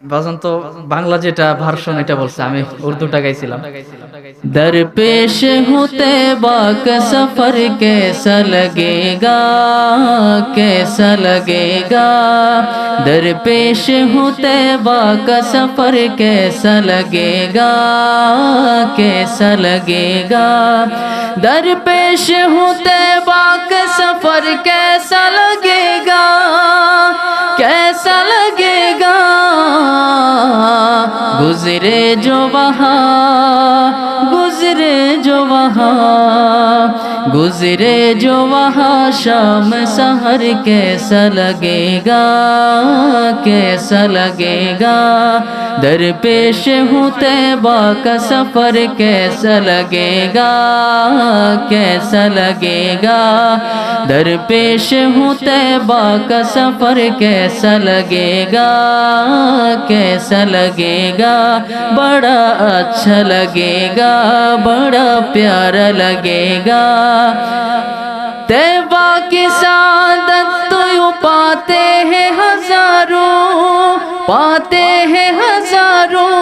বাজান তো বাংলা যেটা ভার্সন এটা বলছে, আমি উর্দুটা গাইছিলাম। दरपेश हूँ तैबा का सफर कैसा लगेगा, कैसा लगेगा। दरपेश हूँ तैबा का सफर कैसा लगेगा, कैसा लगेगा। दरपेश हूँ तैबा का सफर कैसा लगेगा, कैसा लगेगा। गुजरे जो वहाँ, गुजरे जो वहाँ, गुजरे जो वहाँ शाम सहर कैसा लगेगा, कैसा लगेगा। दरपेश हूँ तैबा का सफर कैसा लगेगा, कैसा लगेगा। दरपेश हूँ तैबा का सफर कैसा लगेगा, कैसा लगेगा। बड़ा अच्छा लगेगा, बड़ा प्यारा लगेगा। तैबा की सादत तो यूं पाते हैं हजारों, पाते हैं हजारों।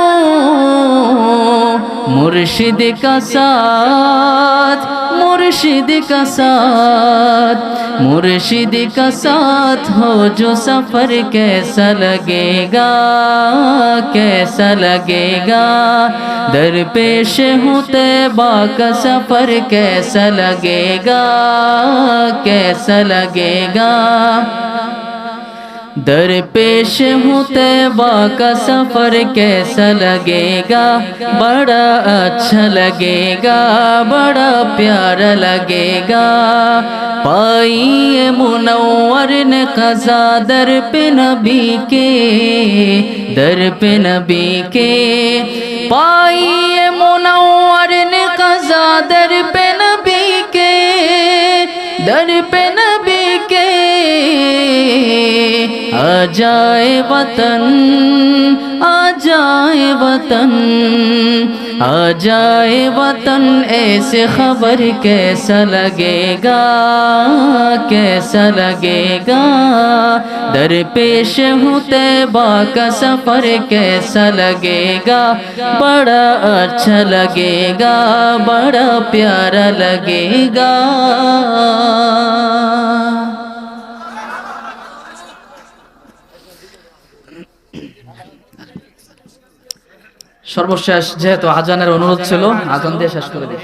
मुर्शिद का साथ, मुर्शिद का साथ, मुर्शिद का साथ हो जो सफर कैसा लगेगा, कैसा लगेगा। दरपेश हूँ तैबा का सफर कैसा लगेगा, कैसा लगेगा। दरपेश हूँ तैबा का सफर कैसा लगेगा। बड़ा अच्छा लगेगा, बड़ा प्यारा लगेगा। पाइए मुनव्वर ने क़ज़ा दर पे नबी के, दर पे नबी के। पाइए मुनव्वर ने क़ज़ा दर पे नबी के, दर पे नबी के। आ जाए वतन, आ जाए वतन, आ जाए वतन। ऐसे खबर कैसा लगेगा, कैसा लगेगा। दरपेश हूँ तैबा का सफर कैसा लगेगा। बड़ा अच्छा लगेगा, बड़ा प्यारा लगेगा। সর্বশেষ যেহেতু আজানের অনুরোধ ছিল, আজান দিয়ে শেষ করে দিই।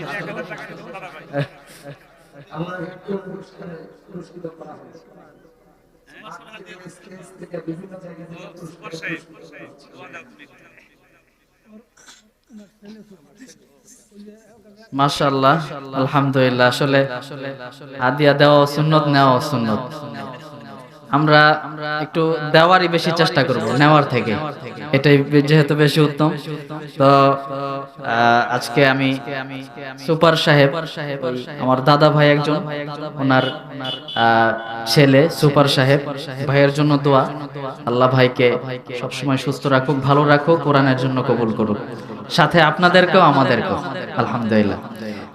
মাশাআল্লাহ, আলহামদুলিল্লাহ। আসলে হাদিয়া দেওয়া সুন্নত, নেওয়া সুন্নত। আমরা একটু দেওয়ারই বেশি চেষ্টা করব নেওয়ার থেকে, এটাই যেহেতু বেশি উত্তম। তো আজকে আমি সুপার সাহেব, আমার দাদা ভাই একজন, ওনার ছেলে সুপার সাহেব ভাইয়ের জন্য দোয়া। আল্লাহ ভাইকে সবসময় সুস্থ রাখুক, ভালো রাখুক, কোরআনের জন্য কবুল করুক, সাথে আপনাদেরকেও আমাদেরকেও। আলহামদুলিল্লাহ।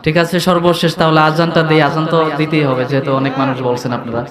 ঠিক আছে, সর্বশেষ তাহলে আজানটা দিই। আজান তো দিতেই হবে যেহেতু অনেক মানুষ বলছেন আপনারা।